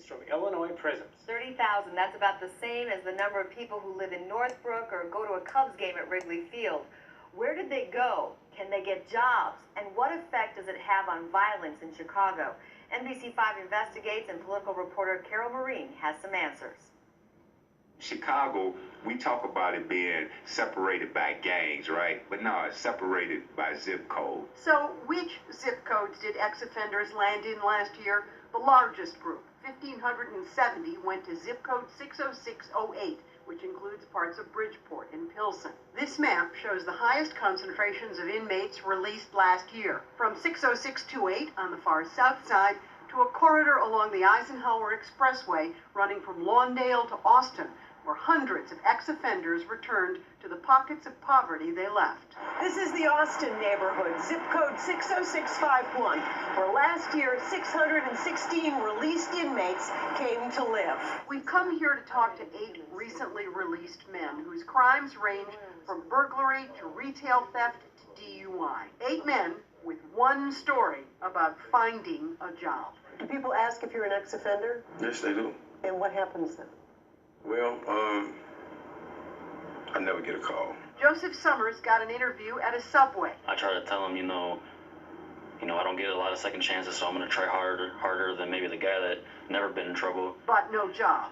from Illinois prisons. 30,000, that's about the same as the number of people who live in Northbrook or go to a Cubs game at Wrigley Field. Where did they go? Can they get jobs? And what effect does it have on violence in Chicago? NBC5 investigates, and political reporter Carol Marine has some answers. Chicago, we talk about it being separated by gangs, right? But no, it's separated by zip code. So which zip codes did ex-offenders land in last year? The largest group, 1,570, went to zip code 60608, which includes parts of Bridgeport and Pilsen. This map shows the highest concentrations of inmates released last year, from 60628 on the far south side to a corridor along the Eisenhower Expressway running from Lawndale to Austin, where hundreds of ex-offenders returned to the pockets of poverty they left. This is the Austin neighborhood, zip code 60651, where last year 616 released inmates came to live. We've come here to talk to 8 recently released men whose crimes range from burglary to retail theft to DUI. 8 men with one story about finding a job. Do people ask if you're an ex-offender? Yes, they do. And what happens then? Well, I never get a call. Joseph Summers got an interview at a Subway. I try to tell him, I don't get a lot of second chances, so I'm going to try harder than maybe the guy that never been in trouble. But no job.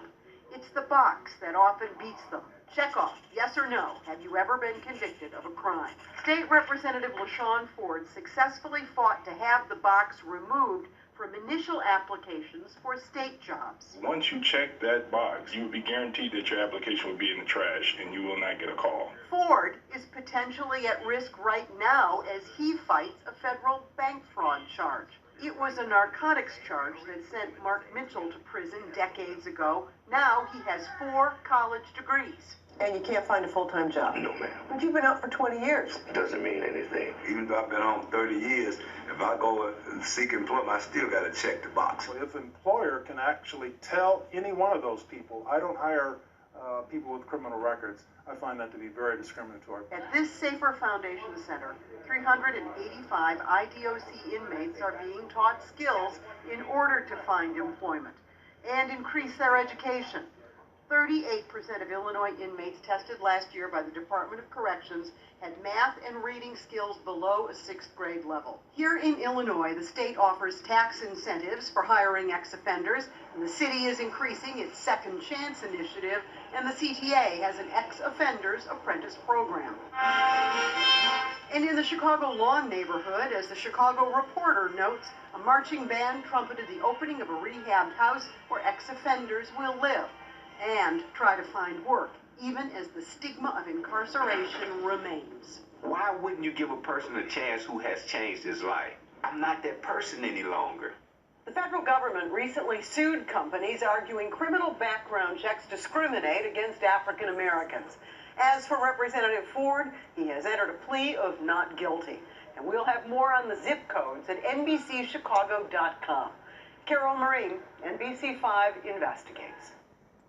It's the box that often beats them. Check off, yes or no, have you ever been convicted of a crime? State Representative LaShawn Ford successfully fought to have the box removed from initial applications for state jobs. Once you check that box, you will be guaranteed that your application will be in the trash and you will not get a call. Ford is potentially at risk right now as he fights a federal bank fraud charge. It was a narcotics charge that sent Mark Mitchell to prison decades ago. Now he has 4 college degrees. And you can't find a full-time job? No, ma'am. But you've been out for 20 years. Doesn't mean anything. Even though I've been home 30 years, if I go and seek employment, I still got to check the box. Well, if an employer can actually tell any one of those people, I don't hire people with criminal records, I find that to be very discriminatory. At this Safer Foundation Center, 385 IDOC inmates are being taught skills in order to find employment and increase their education. 38% of Illinois inmates tested last year by the Department of Corrections had math and reading skills below a 6th grade level. Here in Illinois, the state offers tax incentives for hiring ex-offenders, and the city is increasing its Second Chance initiative, and the CTA has an ex-offenders apprentice program. And in the Chicago Lawn neighborhood, as the Chicago Reporter notes, a marching band trumpeted the opening of a rehabbed house where ex-offenders will live and try to find work, even as the stigma of incarceration remains. Why wouldn't you give a person a chance who has changed his life? I'm not that person any longer. The federal government recently sued companies arguing criminal background checks discriminate against African Americans. As for Representative Ford, he has entered a plea of not guilty. And we'll have more on the zip codes at NBCChicago.com. Carol Marine, NBC5 investigates.